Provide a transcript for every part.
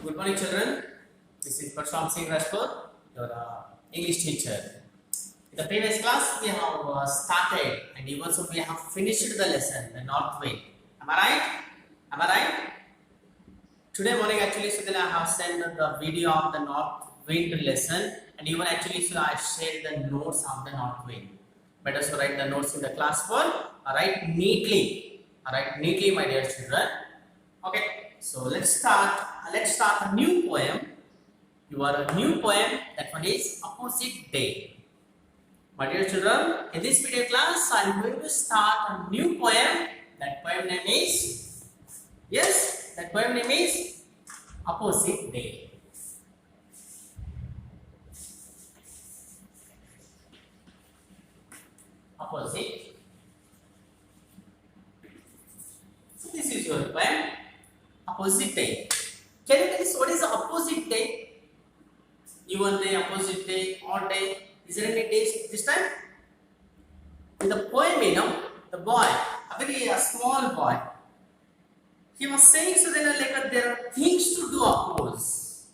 Good morning, children. This is Prashant Singh Rajput, your English teacher. In the previous class, we have started and even so we have finished the lesson, the north wind. Am I right? Am I right? Today morning, actually, Sudhir, I have sent the video of the north wind lesson, and even actually, so I shared the notes of the north wind. Better so write the notes in the class for write neatly. Write neatly, my dear children. Okay. So let's start a new poem. You are a new poem, that one is opposite day. My dear children, in this video class, I am going to start a new poem. That poem name is, yes, that poem name is opposite day. Opposite. So this is your poem. Opposite day. Can you tell us what is the opposite day? Even day, opposite day, odd day. Is there any days this time? In the poem, the boy, a very small boy, he was saying so then like there are things to do oppose.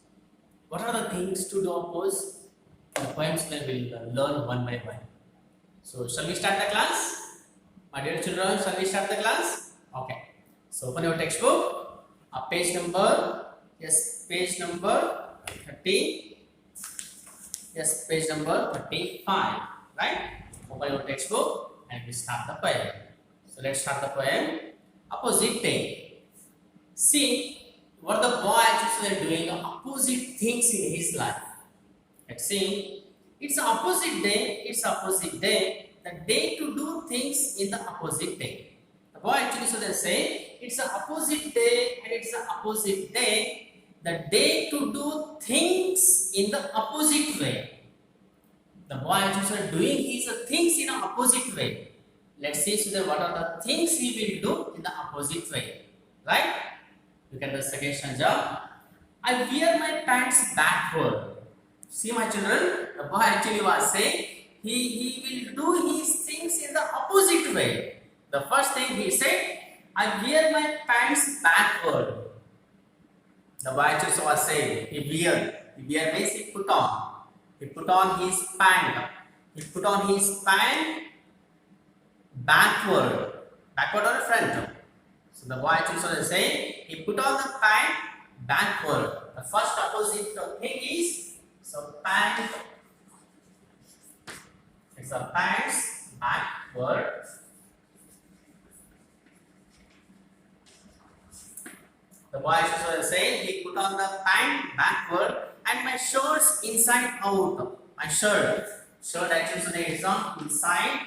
What are the things to do oppose? The poems we will learn one by one. So shall we start the class? My dear children, shall we start the class? Okay. So open your textbook. Page number, yes, page number 30, yes, page number 35, right? Open your textbook and we start the poem. So let's start the poem. Opposite day. See what the boy actually doing opposite things in his life. Let's see. It's opposite day. It's opposite day. The day to do things in the opposite day. The boy actually so they say it's the opposite day and it's the opposite day. The day to do things in the opposite way. The boy actually doing his things in an opposite way. Let's see so what are the things he will do in the opposite way. Right? Look at the second stanza. I wear my pants backward. See my children, the boy actually was saying he will do his things in the opposite way. The first thing he said, I wear my pants backward. The boy actually was saying, he wear means he put on. He put on his pant. He put on his pant backward. Backward or front. So the boy actually was saying, he put on the pant backward. The first opposite thing is, so pant. It's a pants backward. The boy was saying he put on the pant backward and my shorts inside out. My shirt actually so there is on inside.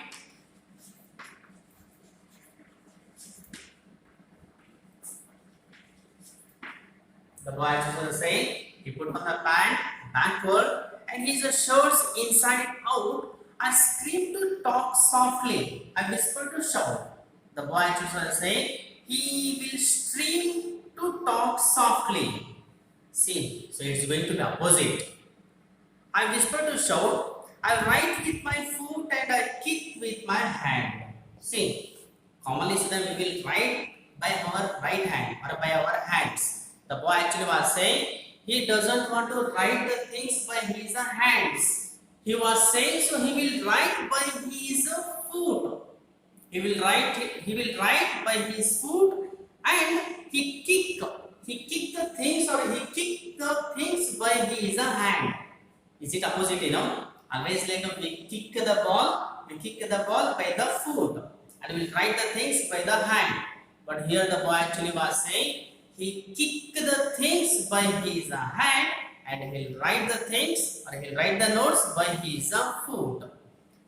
The boy was saying he put on the pant backward and his shorts inside out. I scream to talk softly. I whisper to shout. The boy was saying he will stream to talk softly. See, so it's going to be opposite. I whisper to shout. I write with my foot and I kick with my hand. See, commonly so that we will write by our right hand or by our hands. The boy actually was saying he doesn't want to write the things by his hands. He was saying so he will write by his foot. He will write by his foot and he kick the things or he kick the things by his hand. Is it opposite, Always like we kick the ball by the foot and we will write the things by the hand. But here the boy actually was saying he kick the things by his hand and he'll write the things or he'll write the notes by his foot.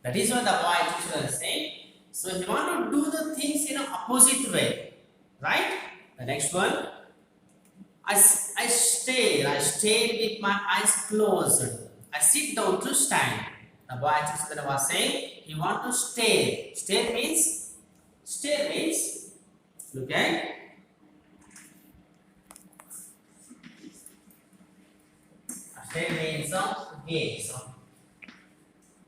That is what the boy actually was saying. So he want to do the things in an opposite way. Right? The next one. I stare with my eyes closed. I sit down to stand. The boy actually was saying he want to stare. Stare means look at. Stare means gaze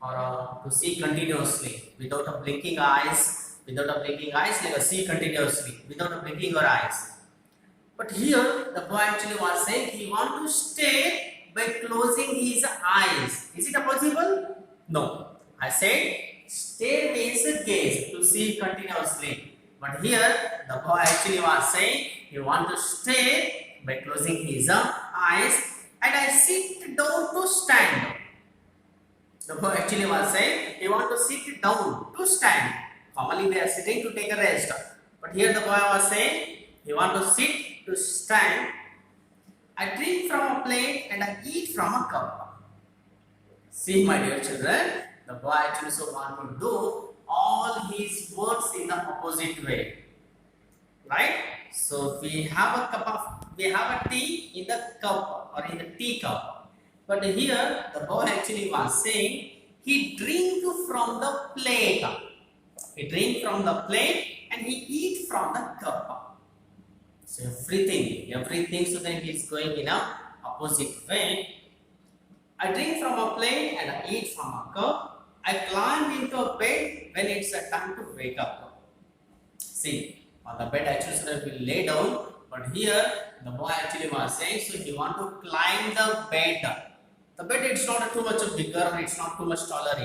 or to see continuously without a blinking eyes. Like see continuously without a blinking your eyes. But here the boy actually was saying he want to stare by closing his eyes. Is it possible? No. I said stare means gaze, to see continuously. But here the boy actually was saying he want to stare by closing his eyes, and I sit down to stand. The boy actually was saying he want to sit down to stand. Commonly they are sitting to take a rest. But here the boy was saying he want to sit to stand. I drink from a plate and I eat from a cup. See, my dear children, the boy actually so want to do all his words in the opposite way. Right? So we have a tea in the cup or in the tea cup. But here the boy actually was saying he drink from the plate. He drink from the plate and he eat from the cup. So everything so then he is going in a opposite way. I drink from a plate and I eat from a cup. I climb into a bed when it's a time to wake up. See, on the bed actually so that we lay down, but here the boy actually was saying so he want to climb the bed. The bed it's not too much bigger, it's not too much taller,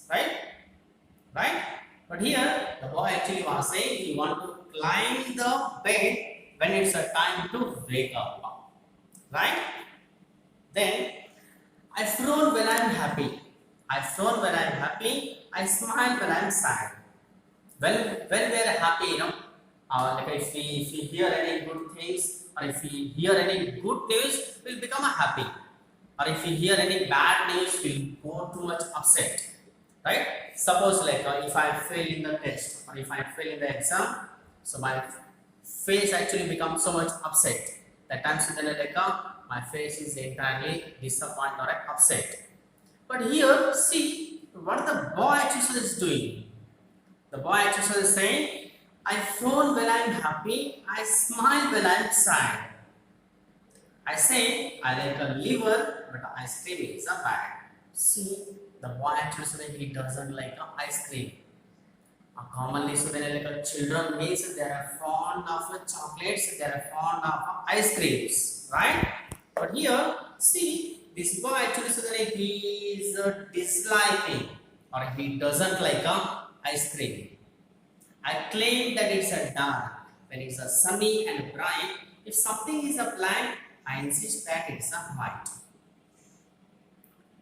right? Right? But here the boy actually was saying he want to climb the bed when it's a time to wake up. Right? Then I frown when I'm happy. I frown when I'm happy. I smile when I'm sad. When we are happy, like if we hear any good things or if we hear any good news, we'll become happy. Or if we hear any bad news, we'll go too much upset. Right? Suppose like if I fail in the test or if I fail in the exam, so my face actually becomes so much upset. That time so then like my face is entirely disappointed or upset. But here, see what the boy actually is doing. The boy actually is saying, I frown when I'm happy, I smile when I'm sad. I say, I like a liver, but ice cream is a bad. See, the boy actually says he doesn't like ice cream. Commonly, so then like children means they are fond of chocolates, they are fond of ice creams, right? But here, see, this boy actually so that he is disliking or he doesn't like ice cream. I claim that it's a dark when it's a sunny and bright. If something is a black, I insist that it's a white.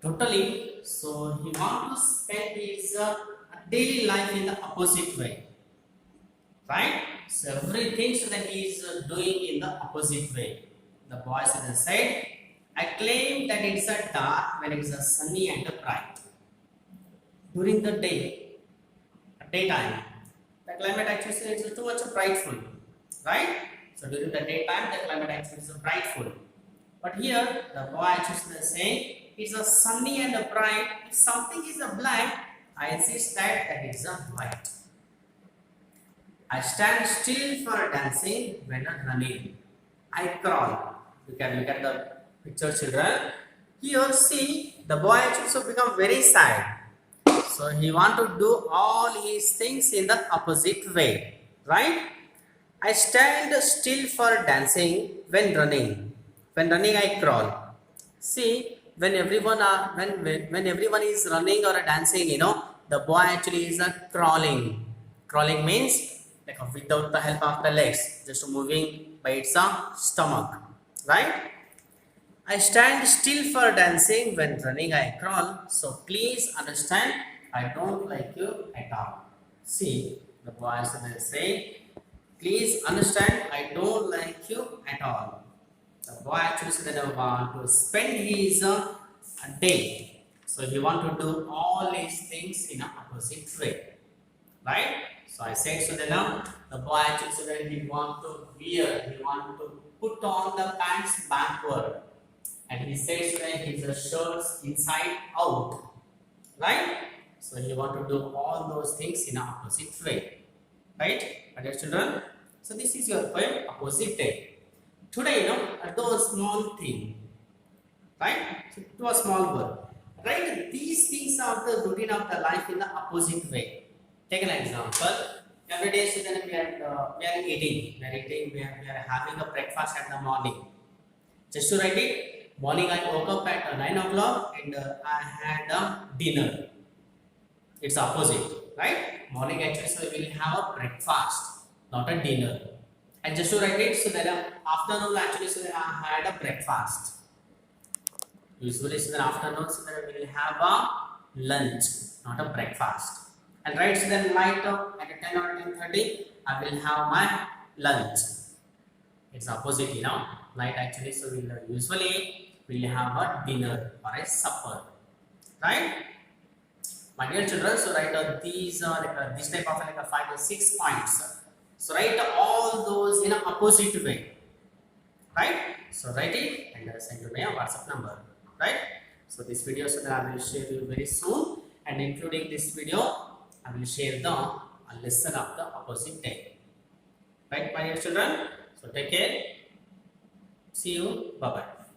Totally, so he wants to spend his daily life in the opposite way, right? So everything so that he is doing in the opposite way. The boy on the side, I claim that it's a dark when it's a sunny and a bright. During the daytime, the climate actually is too much brightful, right? So during the daytime, the climate actually is brightful. But here, the boy actually is saying it's a sunny and a bright. If something is a black, I insist that it's a white. I stand still for dancing when I'm running. I crawl. You can look at the picture, children. Here, see, the boy actually become very sad. So he want to do all his things in the opposite way, right? I stand still for dancing when running. When running, I crawl. See, when everyone is running or dancing, the boy actually is crawling. Crawling means like without the help of the legs, just moving by its stomach, right? I stand still for dancing when running I crawl. So please understand, I don't like you at all. See, the boy is saying, please understand, I don't like you at all. The boy actually said want to spend his day. So he want to do all these things in an opposite way, right? So I said so then the boy actually said he want to put on the pants backward, and he says that his shirts inside out, right? So he want to do all those things in an opposite way, right? Okay, children. So this is your poem, opposite day. Today, do a small thing, right? So do a small work. Right? These things are the routine of the life in the opposite way. Take an example. every day so then we are eating, we are having a breakfast at the morning. Just to write it, morning I woke up at 9 o'clock and I had a dinner. It's opposite, right? Morning actually, so we will have a breakfast, not a dinner. And just to write it, so then afternoon actually, so then I had a breakfast. Usually, so then afternoon, so then we will have a lunch, not a breakfast. And right, so then night at 10 or 10:30, I will have my lunch. It's opposite, you know. Night actually, so we'll have a dinner or a supper, right? My dear children, so write these this type of like a 5 or 6 points. So write all those in an opposite way, right? So write it and send to my WhatsApp number, right? So this video so that I will share you very soon, and including this video, I will share the lesson of the opposite day, right, my dear children? So take care. See you. Bye bye.